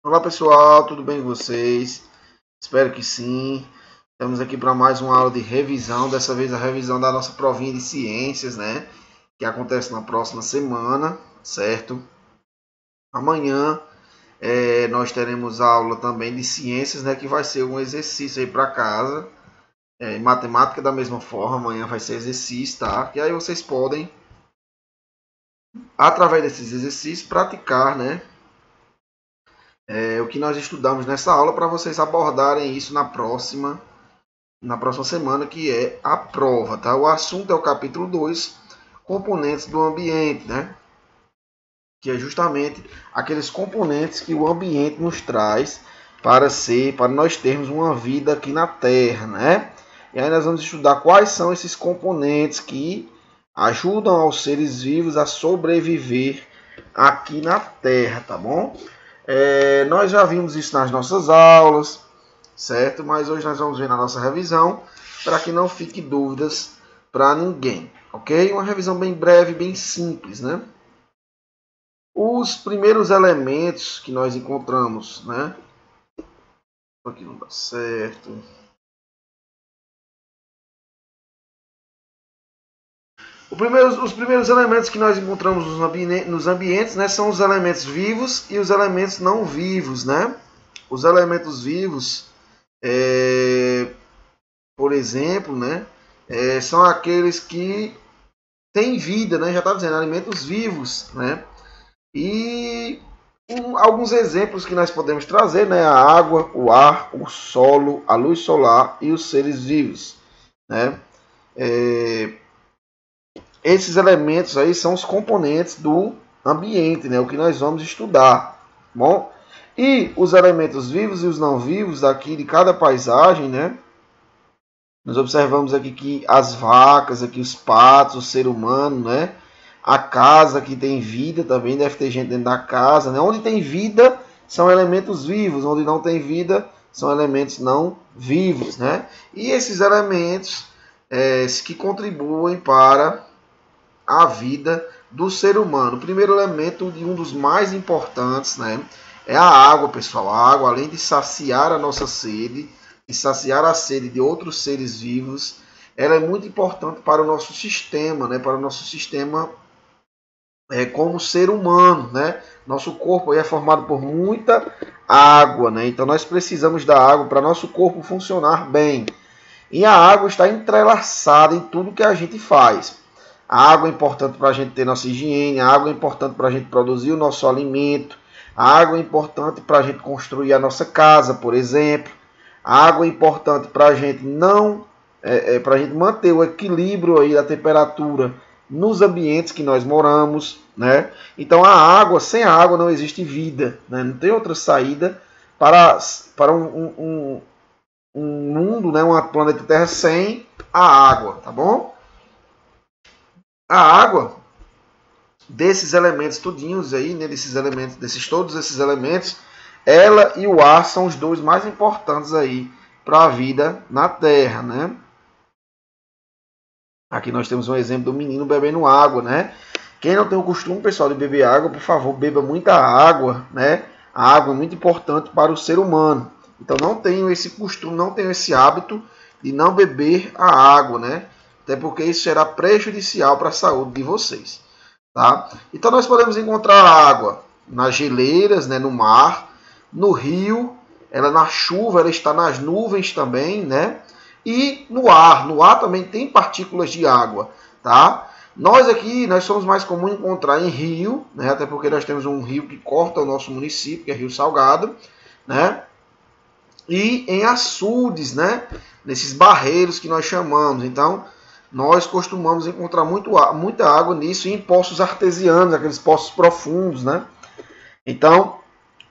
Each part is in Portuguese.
Olá pessoal, tudo bem com vocês? Espero que sim. Estamos aqui para mais uma aula de revisão, dessa vez a revisão da nossa provinha de ciências, né? Que acontece na próxima semana, certo? Amanhã nós teremos aula também de ciências, né? Que vai ser um exercício aí para casa. Matemática da mesma forma, amanhã vai ser exercício, tá? E aí vocês podem, através desses exercícios, praticar, né? O que nós estudamos nessa aula para vocês abordarem isso na próxima semana, que é a prova, tá? O assunto é o capítulo 2, componentes do ambiente, né? Que é justamente aqueles componentes que o ambiente nos traz para nós termos uma vida aqui na Terra, né? E aí nós vamos estudar quais são esses componentes que ajudam aos seres vivos a sobreviver aqui na Terra, tá bom? Nós já vimos isso nas nossas aulas, certo? Mas hoje nós vamos ver na nossa revisão, para que não fique dúvidas para ninguém, ok? Uma revisão bem breve, bem simples, né? Os primeiros elementos que nós encontramos, né? Aqui não dá certo. Os primeiros elementos que nós encontramos nos ambientes, né, são os elementos vivos e os elementos não vivos, né? Os elementos vivos, por exemplo, né, são aqueles que têm vida, né? Já está dizendo, alimentos vivos, né? E alguns exemplos que nós podemos trazer, né? A água, o ar, o solo, a luz solar e os seres vivos, né? Esses elementos aí são os componentes do ambiente, né? O que nós vamos estudar, bom? E os elementos vivos e os não vivos aqui de cada paisagem, né? Nós observamos aqui que as vacas, aqui os patos, o ser humano, né? A casa que tem vida também, deve ter gente dentro da casa, né? Onde tem vida são elementos vivos, onde não tem vida são elementos não vivos, né? E esses elementos que contribuem para a vida do ser humano. O primeiro elemento e um dos mais importantes, né, é a água, pessoal. A água, além de saciar a nossa sede, de saciar a sede de outros seres vivos, ela é muito importante para o nosso sistema, né, para o nosso sistema como ser humano, né? Nosso corpo é formado por muita água, né? Então nós precisamos da água para nosso corpo funcionar bem. E a água está entrelaçada em tudo que a gente faz. A água é importante para a gente ter nossa higiene, a água é importante para a gente produzir o nosso alimento, a água é importante para a gente construir a nossa casa, por exemplo. A água é importante para a gente para a gente manter o equilíbrio aí da temperatura nos ambientes que nós moramos, né? Então sem a água não existe vida, né? Não tem outra saída para um mundo, né? Um planeta Terra sem a água, tá bom? A água, desses elementos tudinhos aí, né, todos esses elementos, ela e o ar são os dois mais importantes aí para a vida na Terra, né? Aqui nós temos um exemplo do menino bebendo água, né? Quem não tem o costume, pessoal, de beber água, por favor, beba muita água, né? A água é muito importante para o ser humano. Então não tenham esse costume, não tenham esse hábito de não beber a água, né? Até porque isso será prejudicial para a saúde de vocês, tá? Então nós podemos encontrar água nas geleiras, né, no mar, no rio, ela na chuva, ela está nas nuvens também, né? E no ar também tem partículas de água, tá? Nós somos mais comum encontrar em rio, né? Até porque nós temos um rio que corta o nosso município, que é Rio Salgado, né? E em açudes, né? Nesses barreiros que nós chamamos. Então, nós costumamos encontrar muita água nisso, e em poços artesianos, aqueles poços profundos, né? Então,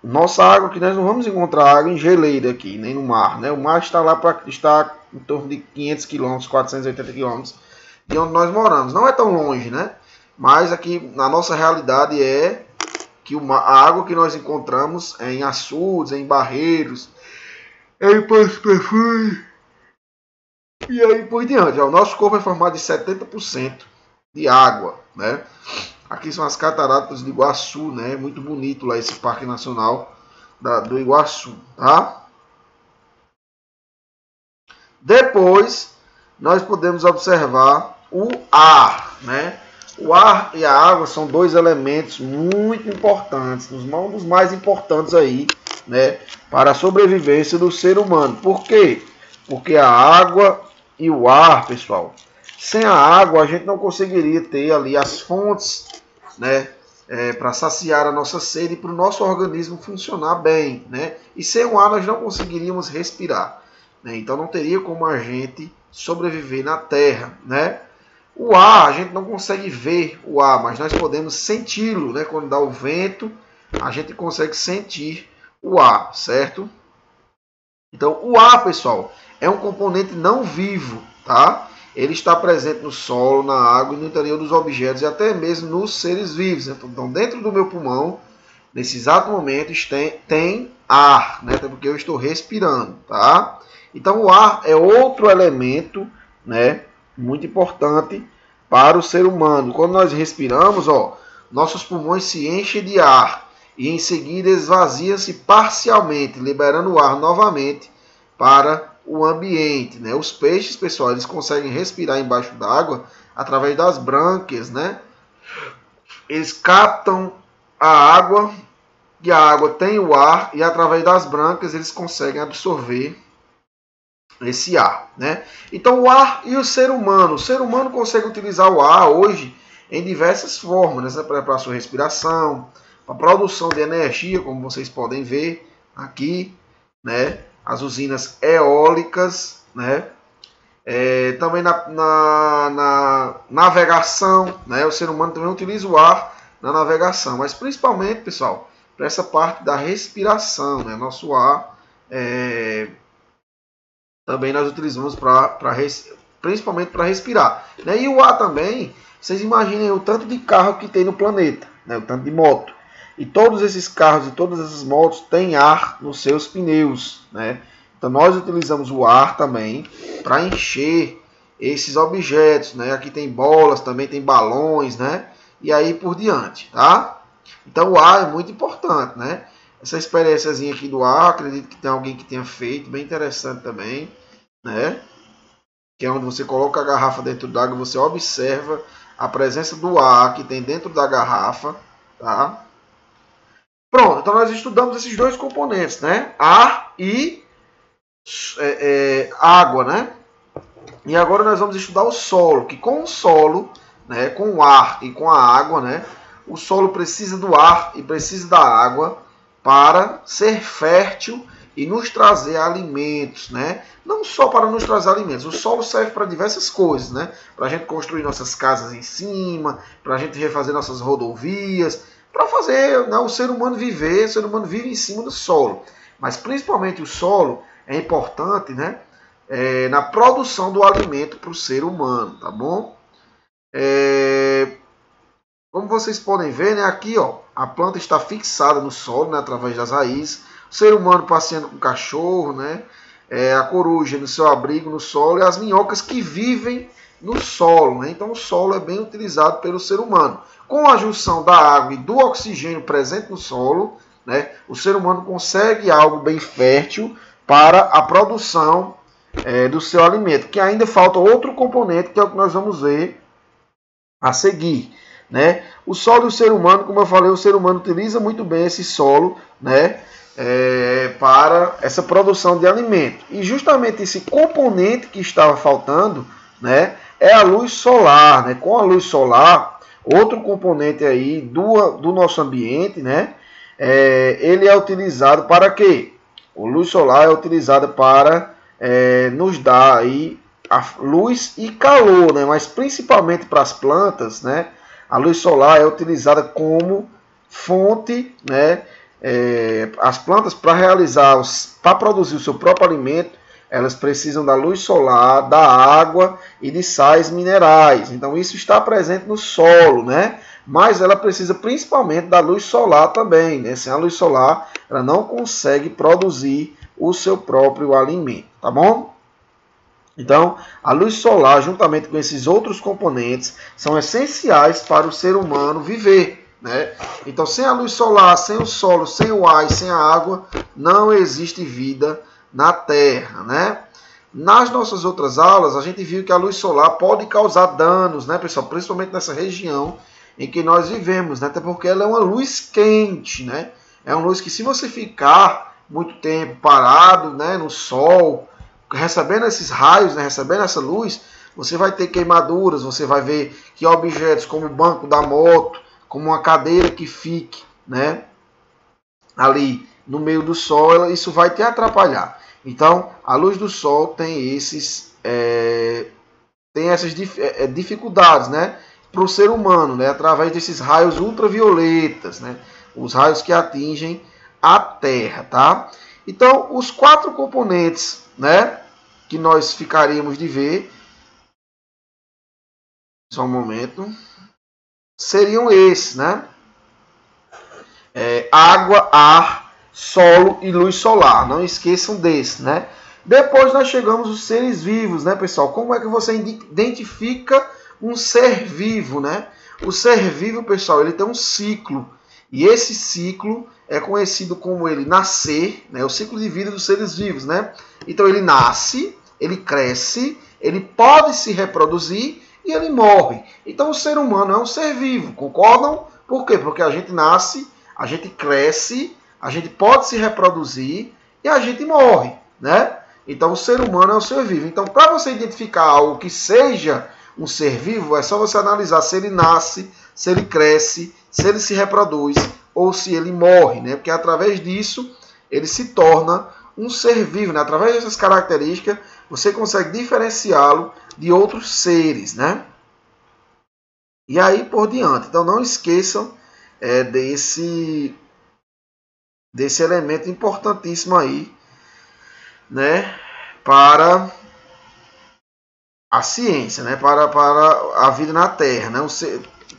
nossa água aqui, nós não vamos encontrar água em geleira aqui, nem no mar, né? O mar está em torno de 500 km, 480 km de onde nós moramos. Não é tão longe, né? Mas aqui, na nossa realidade, é que a água que nós encontramos é em açudes, em barreiros, em poços profundos, e aí por diante. O nosso corpo é formado de 70% de água, né? Aqui são as cataratas do Iguaçu, né? Muito bonito lá esse Parque Nacional do Iguaçu, tá? Depois, nós podemos observar o ar, né? O ar e a água são dois elementos muito importantes, um dos mais importantes aí, né, para a sobrevivência do ser humano. Por quê? Porque a água e o ar, pessoal, sem a água a gente não conseguiria ter ali as fontes, né, para saciar a nossa sede e para o nosso organismo funcionar bem, né? E sem o ar nós não conseguiríamos respirar, né? Então não teria como a gente sobreviver na Terra, né? O ar, a gente não consegue ver o ar, mas nós podemos senti-lo, né? Quando dá o vento, a gente consegue sentir o ar, certo? Então, o ar, pessoal, é um componente não vivo, tá? Ele está presente no solo, na água e no interior dos objetos e até mesmo nos seres vivos. Então, dentro do meu pulmão, nesse exato momento, tem ar, né? Até porque eu estou respirando, tá? Então, o ar é outro elemento, né, muito importante para o ser humano. Quando nós respiramos, ó, nossos pulmões se enchem de ar e em seguida esvaziam-se parcialmente, liberando o ar novamente para o ambiente, né? Os peixes, pessoal, eles conseguem respirar embaixo d'água através das brânquias, né? Eles captam a água e a água tem o ar e através das brânquias eles conseguem absorver esse ar, né? Então o ar e o ser humano consegue utilizar o ar hoje em diversas formas, né? Para a sua respiração, para a produção de energia, como vocês podem ver aqui, né? As usinas eólicas, né? Também na navegação, né? O ser humano também utiliza o ar na navegação, mas principalmente, pessoal, para essa parte da respiração, né? Nosso ar também nós utilizamos principalmente para respirar, né? E o ar também, vocês imaginem o tanto de carro que tem no planeta, né? O tanto de moto. E todos esses carros e todas essas motos têm ar nos seus pneus, né? Então nós utilizamos o ar também para encher esses objetos, né? Aqui tem bolas, também tem balões, né? E aí por diante, tá? Então o ar é muito importante, né? Essa experiênciazinha aqui do ar, acredito que tem alguém que tenha feito, bem interessante também, né? Que é onde você coloca a garrafa dentro d'água, você observa a presença do ar que tem dentro da garrafa, tá? Pronto, então nós estudamos esses dois componentes, né? Ar e água, né? E agora nós vamos estudar o solo, que com o solo, né, com o ar e com a água, né, o solo precisa do ar e precisa da água para ser fértil e nos trazer alimentos, né? Não só para nos trazer alimentos, o solo serve para diversas coisas, né? Para a gente construir nossas casas em cima, para a gente refazer nossas rodovias, para fazer, né, o ser humano viver. O ser humano vive em cima do solo, mas principalmente o solo é importante, né, na produção do alimento para o ser humano, tá bom? Como vocês podem ver, né, aqui, ó, a planta está fixada no solo, né, através das raízes. O ser humano passeando com o cachorro, né, a coruja no seu abrigo no solo e as minhocas que vivem no solo, né? Então o solo é bem utilizado pelo ser humano. Com a junção da água e do oxigênio presente no solo, né, o ser humano consegue algo bem fértil para a produção do seu alimento, que ainda falta outro componente, que é o que nós vamos ver a seguir, né? O solo e o ser humano, como eu falei, o ser humano utiliza muito bem esse solo, né, para essa produção de alimento. E justamente esse componente que estava faltando, né, é a luz solar, né? Com a luz solar, outro componente aí do nosso ambiente, né, ele é utilizado para quê? A luz solar é utilizada para nos dar aí a luz e calor, né? Mas principalmente para as plantas, né? A luz solar é utilizada como fonte, né? As plantas para produzir o seu próprio alimento, elas precisam da luz solar, da água e de sais minerais. Então isso está presente no solo, né? Mas ela precisa principalmente da luz solar também, né? Sem a luz solar, ela não consegue produzir o seu próprio alimento, tá bom? Então, a luz solar, juntamente com esses outros componentes, são essenciais para o ser humano viver, né? Então, sem a luz solar, sem o solo, sem o ar e sem a água, não existe vida na Terra, né? Nas nossas outras aulas, a gente viu que a luz solar pode causar danos, né, pessoal? Principalmente nessa região em que nós vivemos, né? Até porque ela é uma luz quente, né? É uma luz que, se você ficar muito tempo parado, né, no sol, recebendo esses raios, né, recebendo essa luz, você vai ter queimaduras, você vai ver que objetos como o banco da moto, como uma cadeira que fique, né, ali no meio do sol, isso vai te atrapalhar. Então, a luz do sol tem essas dificuldades, né, para o ser humano, né, através desses raios ultravioletas, né, os raios que atingem a Terra, tá? Então, os 4 componentes, né, que nós ficaríamos de ver, só um momento, seriam esses, né? Água, ar, solo e luz solar. Não esqueçam desse, né? Depois nós chegamos aos seres vivos, né, pessoal? Como é que você identifica um ser vivo, né? O ser vivo, pessoal, ele tem um ciclo. E esse ciclo é conhecido como ele nascer, né? O ciclo de vida dos seres vivos, né? Então ele nasce, ele cresce, ele pode se reproduzir e ele morre. Então o ser humano é um ser vivo, concordam? Por quê? Porque a gente nasce, a gente cresce, a gente pode se reproduzir e a gente morre, né? Então o ser humano é um ser vivo. Então, para você identificar algo que seja um ser vivo, é só você analisar se ele nasce, se ele cresce, se ele se reproduz ou se ele morre, né? Porque através disso ele se torna um ser vivo, né? Através dessas características você consegue diferenciá-lo de outros seres, né? E aí por diante. Então não esqueçam desse elemento importantíssimo aí, né? Para a ciência, né? Para a vida na Terra, né?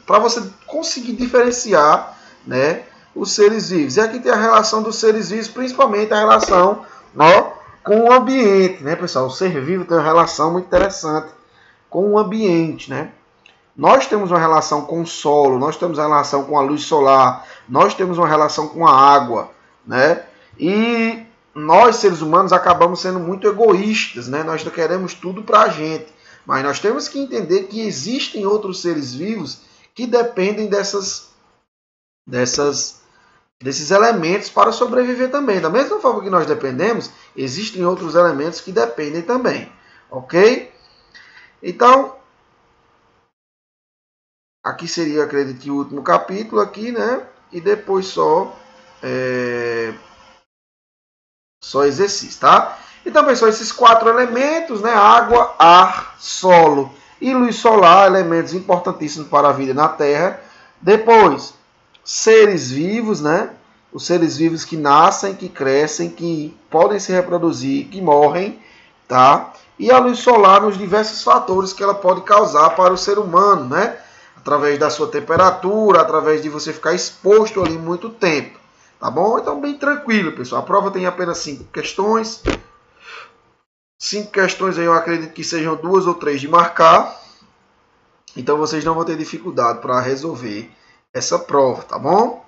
Para você conseguir diferenciar, né, os seres vivos. E aqui tem a relação dos seres vivos, principalmente a relação, né, com o ambiente, né, pessoal? O ser vivo tem uma relação muito interessante com o ambiente, né? Nós temos uma relação com o solo, nós temos uma relação com a luz solar, nós temos uma relação com a água, né? E nós, seres humanos, acabamos sendo muito egoístas, né? Nós queremos tudo para a gente. Mas nós temos que entender que existem outros seres vivos que dependem desses elementos para sobreviver também. Da mesma forma que nós dependemos, existem outros elementos que dependem também. Ok? Então, aqui seria, acredito que o último capítulo aqui, né? E depois só exercício, tá? Então, pessoal, esses 4 elementos, né? Água, ar, solo e luz solar, elementos importantíssimos para a vida na Terra. Depois, seres vivos, né? Os seres vivos que nascem, que crescem, que podem se reproduzir, que morrem, tá? E a luz solar nos diversos fatores que ela pode causar para o ser humano, né? Através da sua temperatura, através de você ficar exposto ali muito tempo, tá bom? Então, bem tranquilo, pessoal. A prova tem apenas 5 questões. 5 questões aí eu acredito que sejam 2 ou 3 de marcar. Então vocês não vão ter dificuldade para resolver essa prova, tá bom?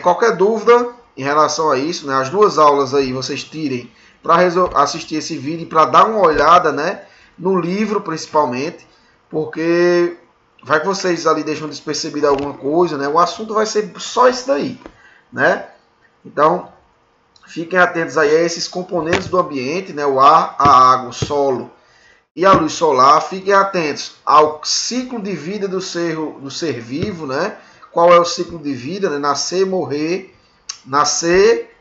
Qualquer dúvida em relação a isso, né? As 2 aulas aí vocês tirem para assistir esse vídeo e para dar uma olhada, né? No livro principalmente, porque vai que vocês ali deixam despercebido alguma coisa, né? O assunto vai ser só isso daí, né? Então, fiquem atentos aí a esses componentes do ambiente, né? O ar, a água, o solo e a luz solar. Fiquem atentos ao ciclo de vida do ser vivo, né? Qual é o ciclo de vida, né? Nascer, morrer, nascer,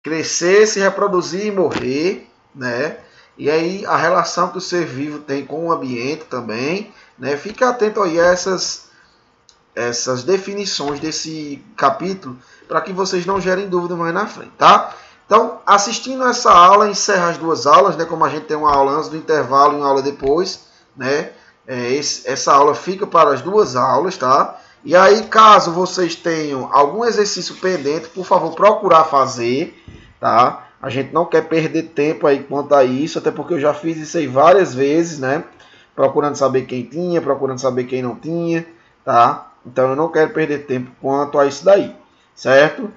crescer, se reproduzir e morrer, né? E aí a relação que o ser vivo tem com o ambiente também, né? Fique atento aí a essas definições desse capítulo para que vocês não gerem dúvida mais na frente, tá? Então, assistindo essa aula, encerra as 2 aulas, né? Como a gente tem uma aula antes do intervalo e uma aula depois, né? Essa aula fica para as 2 aulas, tá? E aí, caso vocês tenham algum exercício pendente, por favor, procurar fazer, tá? A gente não quer perder tempo aí quanto a isso, até porque eu já fiz isso aí várias vezes, né? Procurando saber quem tinha, procurando saber quem não tinha, tá? Então eu não quero perder tempo quanto a isso daí, certo?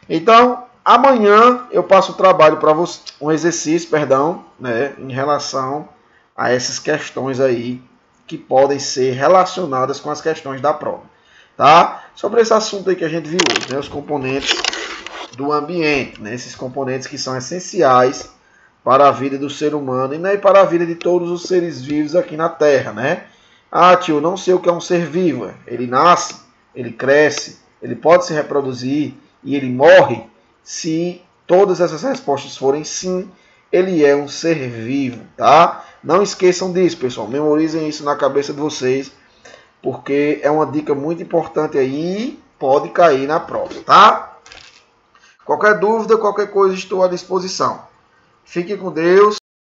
Então amanhã eu passo o trabalho para você, um exercício, perdão, né, em relação a essas questões aí que podem ser relacionadas com as questões da prova, tá? Sobre esse assunto aí que a gente viu hoje, né, os componentes do ambiente, né, esses componentes que são essenciais para a vida do ser humano e, né, e para a vida de todos os seres vivos aqui na Terra, né? Ah, tio, não sei o que é um ser vivo. Ele nasce, ele cresce, ele pode se reproduzir e ele morre? Se todas essas respostas forem sim, ele é um ser vivo, tá? Não esqueçam disso, pessoal. Memorizem isso na cabeça de vocês, porque é uma dica muito importante aí e pode cair na prova, tá? Qualquer dúvida, qualquer coisa, estou à disposição. Fique com Deus.